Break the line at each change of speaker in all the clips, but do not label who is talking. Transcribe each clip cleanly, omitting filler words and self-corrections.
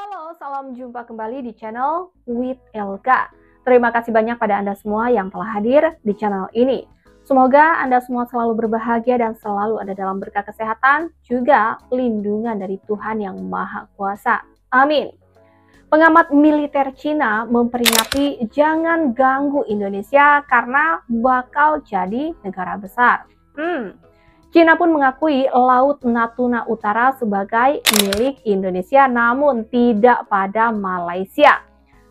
Halo, salam jumpa kembali di channel with Elka. Terima kasih banyak pada Anda semua yang telah hadir di channel ini. Semoga Anda semua selalu berbahagia dan selalu ada dalam berkah kesehatan, juga lindungan dari Tuhan yang Maha Kuasa. Amin. Pengamat militer Cina memperingati jangan ganggu Indonesia karena bakal jadi negara besar. Cina pun mengakui Laut Natuna Utara sebagai milik Indonesia namun tidak pada Malaysia.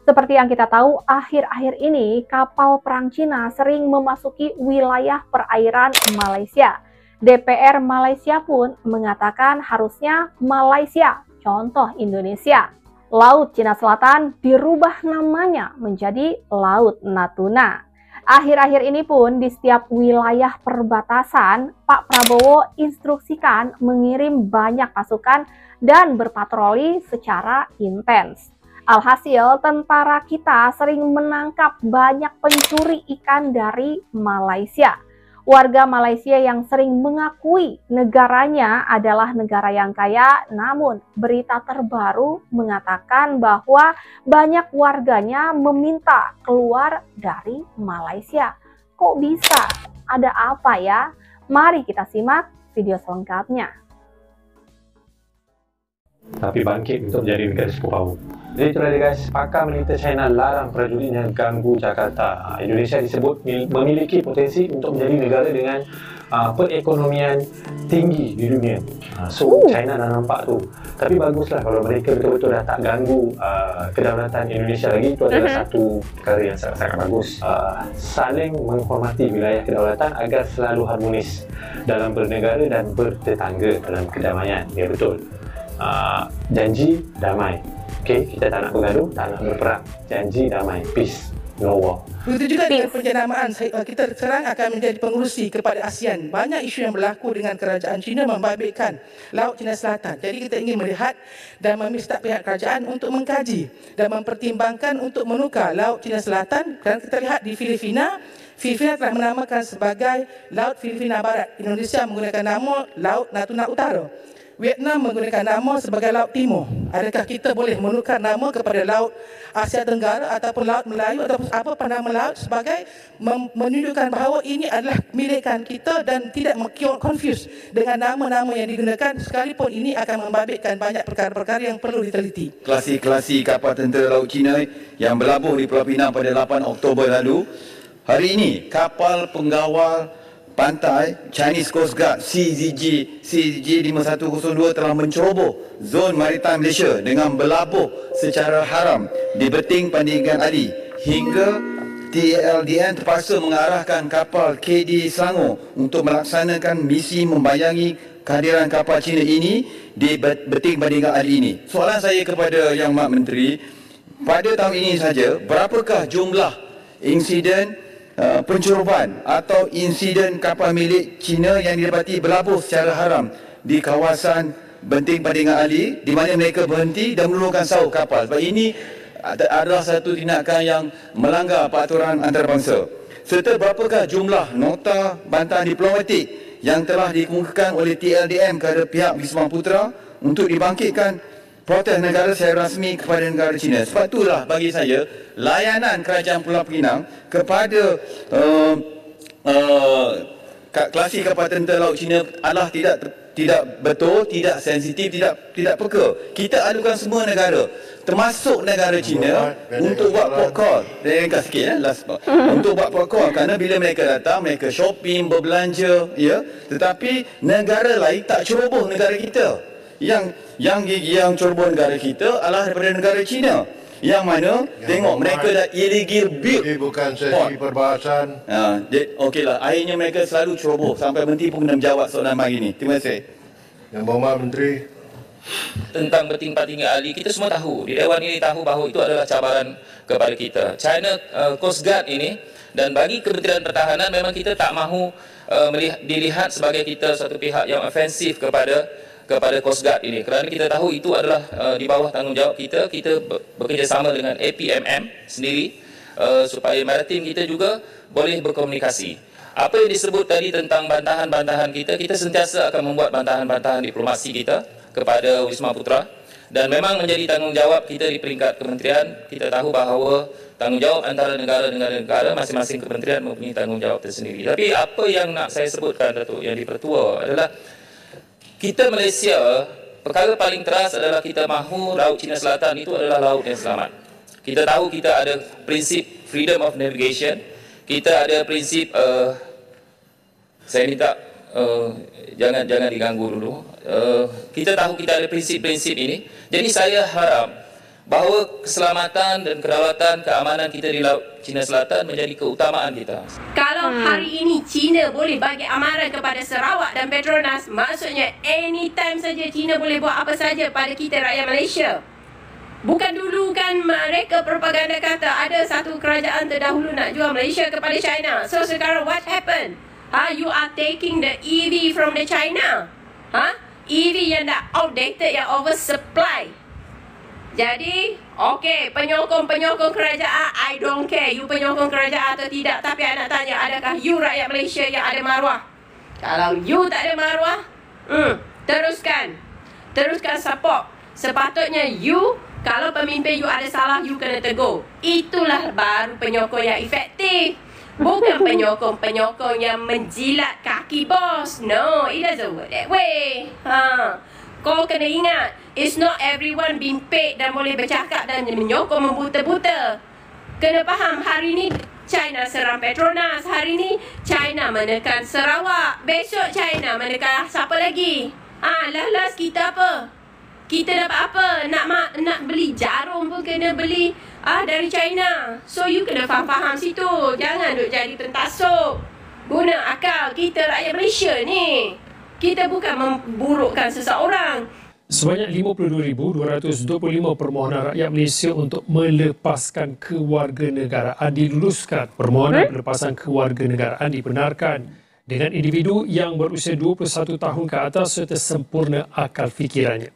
Seperti yang kita tahu, akhir-akhir ini kapal perang Cina sering memasuki wilayah perairan Malaysia. DPR Malaysia pun mengatakan harusnya Malaysia, contoh Indonesia. Laut Cina Selatan dirubah namanya menjadi Laut Natuna. Akhir-akhir ini pun di setiap wilayah perbatasan, Pak Prabowo instruksikan mengirim banyak pasukan dan berpatroli secara intens. Alhasil, tentara kita sering menangkap banyak pencuri ikan dari Malaysia. Warga Malaysia yang sering mengakui negaranya adalah negara yang kaya, namun berita terbaru mengatakan bahwa banyak warganya meminta keluar dari Malaysia. Kok bisa? Ada apa ya? Mari kita simak video selengkapnya.
Tapi bangkit untuk menjadi negara superpower. Jadi itulah dia guys, pakar militer China larang prajuritnya ganggu Jakarta. Indonesia disebut memiliki potensi untuk menjadi negara dengan perekonomian tinggi di dunia. China dah nampak tu. Tapi baguslah kalau mereka betul-betul dah tak ganggu kedaulatan Indonesia lagi. Itu adalah satu perkara yang sangat bagus. Saling menghormati wilayah kedaulatan agar selalu harmonis dalam bernegara dan bertetangga dalam kedamaian. Ya betul. Janji damai. Okey, kita tak nak bergaduh, tak nak berperang. Janji damai, peace, no war.
Begitu juga dengan penjenamaan, kita sekarang akan menjadi pengurusi kepada ASEAN. Banyak isu yang berlaku dengan kerajaan China membabitkan Laut Cina Selatan. Jadi kita ingin melihat dan meminta pihak kerajaan untuk mengkaji dan mempertimbangkan untuk menukar Laut Cina Selatan. Dan kita lihat di Filipina telah menamakan sebagai Laut Filipina Barat. Indonesia menggunakan nama Laut Natuna Utara. Vietnam menggunakan nama sebagai Laut Timur. Adakah kita boleh menukar nama kepada Laut Asia Tenggara ataupun Laut Melayu ataupun apa nama laut sebagai menunjukkan bahawa ini adalah milikan kita dan tidak confuse dengan nama-nama yang digunakan, sekalipun ini akan membabitkan banyak perkara-perkara yang perlu diteliti.
Klasi kapal tentera Laut Cina yang berlabuh di Pulau Pinang pada 8 Oktober lalu. Hari ini kapal penggawal pantai Chinese Coast Guard CZG 5102 telah menceroboh zon maritime Malaysia dengan berlabuh secara haram di Beting Pandeglang Ali hingga TLDN terpaksa mengarahkan kapal KD Selangor untuk melaksanakan misi membayangi kehadiran kapal Cina ini di Beting Pandeglang Ali ini. Soalan saya kepada Yang Mak Menteri, pada tahun ini saja berapakah jumlah insiden pencerobohan atau insiden kapal milik Cina yang didapati berlabuh secara haram di kawasan Beting Pandeglang Ali, di mana mereka berhenti dan menurunkan sauh kapal. Sebab ini adalah satu tindakan yang melanggar peraturan antarabangsa. Serta berapakah jumlah nota bantahan diplomatik yang telah dikemukakan oleh TLDM kepada pihak Wisma Putra untuk dibangkitkan protes negara secara rasmi kepada negara China. Sebab itulah bagi saya layanan kerajaan Pulau Pinang kepada klasi kapal tentera laut China adalah tidak betul, tidak sensitif, tidak peka. Kita adukan semua negara termasuk negara China untuk buat port call. Ringkas sikit untuk buat port call, kerana bila mereka datang mereka shopping, berbelanja, ya. Tetapi negara lain tak ceroboh negara kita. Yang ceroboh negara kita adalah daripada negara China, yang mana tengok mereka dah illegal build.
Ini bukan sesi perbahasan.
Okeylah, akhirnya mereka selalu ceroboh sampai menteri pun kena menjawab soalan hari ini. Terima kasih.
Yang Berhormat Menteri.
Tentang Beting Pandeglang Ali, kita semua tahu, di Dewan ini tahu bahawa itu adalah cabaran kepada kita. China Coast Guard ini, dan bagi Kementerian Pertahanan memang kita tak mahu dilihat sebagai kita satu pihak yang ofensif kepada Coast Guard ini, kerana kita tahu itu adalah di bawah tanggungjawab kita. Kita bekerjasama dengan APMM sendiri supaya maritim kita juga boleh berkomunikasi. Apa yang disebut tadi tentang bantahan-bantahan kita sentiasa akan membuat bantahan-bantahan diplomasi kita kepada Wisma Putra. Dan memang menjadi tanggungjawab kita di peringkat kementerian. Kita tahu bahawa tanggungjawab antara negara dengan negara, masing-masing kementerian mempunyai tanggungjawab tersendiri. Tapi apa yang nak saya sebutkan, Datuk Yang di-Pertua, adalah kita Malaysia, perkara paling teras adalah kita mahu Laut Cina Selatan itu adalah laut yang selamat. Kita tahu kita ada prinsip freedom of navigation, kita ada prinsip, saya minta jangan diganggu dulu. Kita tahu kita ada prinsip-prinsip ini. Jadi saya harap bahawa keselamatan dan kedaulatan keamanan kita di Laut Cina Selatan menjadi keutamaan kita.
Kalau hari ini China boleh bagi amaran kepada Sarawak dan Petronas, maksudnya anytime saja China boleh buat apa saja pada kita rakyat Malaysia. Bukan dulu kan mereka propaganda kata ada satu kerajaan terdahulu nak jual Malaysia kepada China. So sekarang what happened? You are taking the EV from the China. EV yang dah outdated, yang oversupply. Jadi, okey, penyokong-penyokong kerajaan, I don't care you penyokong kerajaan atau tidak. Tapi I nak tanya, adakah you rakyat Malaysia yang ada maruah? Kalau you tak ada maruah, teruskan support. Sepatutnya you, kalau pemimpin you ada salah, you kena tegur. Itulah baru penyokong yang efektif. Bukan penyokong-penyokong yang menjilat kaki bos. No, it doesn't work that way. Kau kena ingat, it's not everyone being paid dan boleh bercakap dan menyokong membuta-buta. Kena faham, hari ni China serang Petronas, hari ni China menekan Sarawak, besok China menekan siapa lagi? Last kita apa? Kita dapat apa? Nak beli jarum pun kena beli dari China. So you kena faham-faham situ. Jangan duk jadi pentasuk. Guna akal, kita rakyat Malaysia ni. Kita bukan memburukkan seseorang.
Sebanyak 52,225 permohonan rakyat Malaysia untuk melepaskan kewarganegaraan diluluskan. Permohonan pelepasan kewarganegaraan dibenarkan dengan individu yang berusia 21 tahun ke atas serta sempurna akal fikirannya.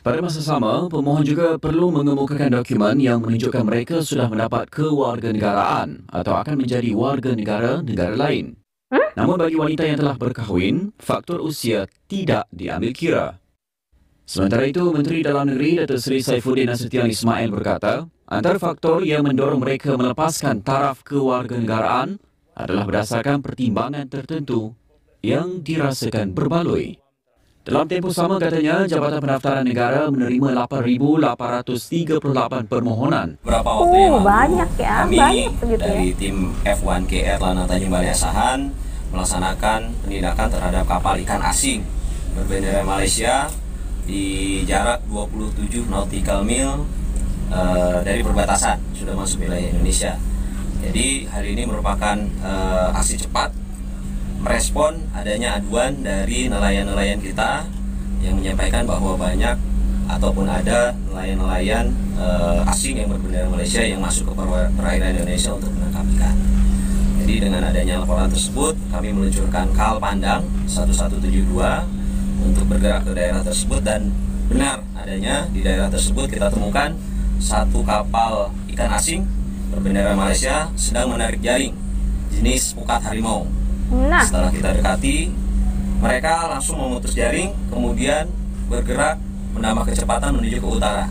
Pada masa sama, pemohon juga perlu mengemukakan dokumen yang menunjukkan mereka sudah mendapat kewarganegaraan atau akan menjadi warga negara lain. Namun bagi wanita yang telah berkahwin, faktor usia tidak diambil kira. Sementara itu, Menteri Dalam Negeri Datuk Seri Saifuddin Nasution Ismail berkata, antara faktor yang mendorong mereka melepaskan taraf kewarganegaraan adalah berdasarkan pertimbangan tertentu yang dirasakan berbaloi. Dalam tempoh sama katanya, Jabatan Pendaftaran Negara menerima 8,838 permohonan.
Beberapa waktu yang lalu,
banyak ya,
kami
banyak
dari tim F1KR Lanang Tanjung Balai Asahan melaksanakan penindakan terhadap kapal ikan asing berbendera Malaysia di jarak 27 nautical mil dari perbatasan, sudah masuk wilayah Indonesia. Jadi hari ini merupakan aksi cepat merespon adanya aduan dari nelayan-nelayan kita yang menyampaikan bahwa banyak ataupun ada nelayan-nelayan asing yang berbendera Malaysia yang masuk ke perairan Indonesia untuk menangkap ikan. Jadi dengan adanya laporan tersebut, kami meluncurkan KAL Pandang 1172 untuk bergerak ke daerah tersebut, dan benar adanya di daerah tersebut kita temukan satu kapal ikan asing berbendera Malaysia sedang menarik jaring jenis pukat harimau. Setelah kita dekati, mereka langsung memutus jaring, kemudian bergerak menambah kecepatan menuju ke utara,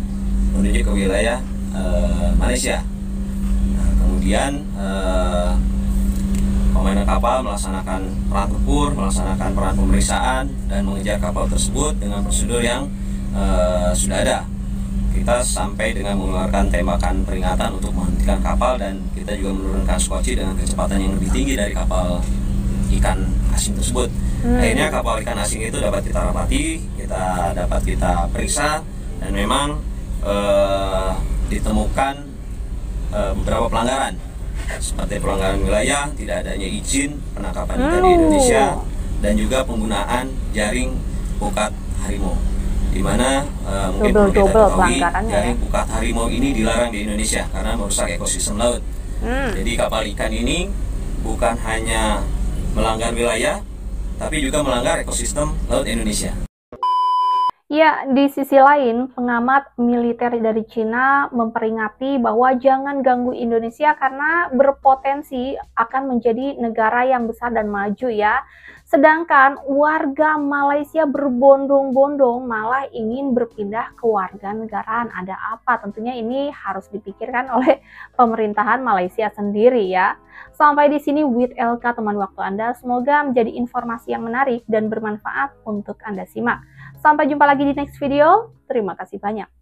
menuju ke wilayah Malaysia. Kemudian komandan kapal melaksanakan peran tempur, melaksanakan peran pemeriksaan dan mengejar kapal tersebut dengan prosedur yang sudah ada. Kita sampai dengan mengeluarkan tembakan peringatan untuk menghentikan kapal, dan kita juga menurunkan skoci dengan kecepatan yang lebih tinggi dari kapal ikan asing tersebut. Akhirnya kapal ikan asing itu dapat kita rapati, dapat kita periksa, dan memang ditemukan beberapa pelanggaran, seperti pelanggaran wilayah, tidak adanya izin penangkapan ikan di Indonesia, dan juga penggunaan jaring pukat harimau, di mana mungkin perlu kita ketahui jaring pukat harimau ini dilarang di Indonesia karena merusak ekosistem laut. Jadi kapal ikan ini bukan hanya melanggar wilayah, tapi juga melanggar ekosistem laut Indonesia.
Ya, di sisi lain, pengamat militer dari Cina memperingati bahwa jangan ganggu Indonesia karena berpotensi akan menjadi negara yang besar dan maju ya. Sedangkan warga Malaysia berbondong-bondong malah ingin berpindah ke warga negaraan. Ada apa? Tentunya ini harus dipikirkan oleh pemerintahan Malaysia sendiri ya. Sampai di sini with LK teman waktu Anda. Semoga menjadi informasi yang menarik dan bermanfaat untuk Anda simak. Sampai jumpa lagi di next video. Terima kasih banyak.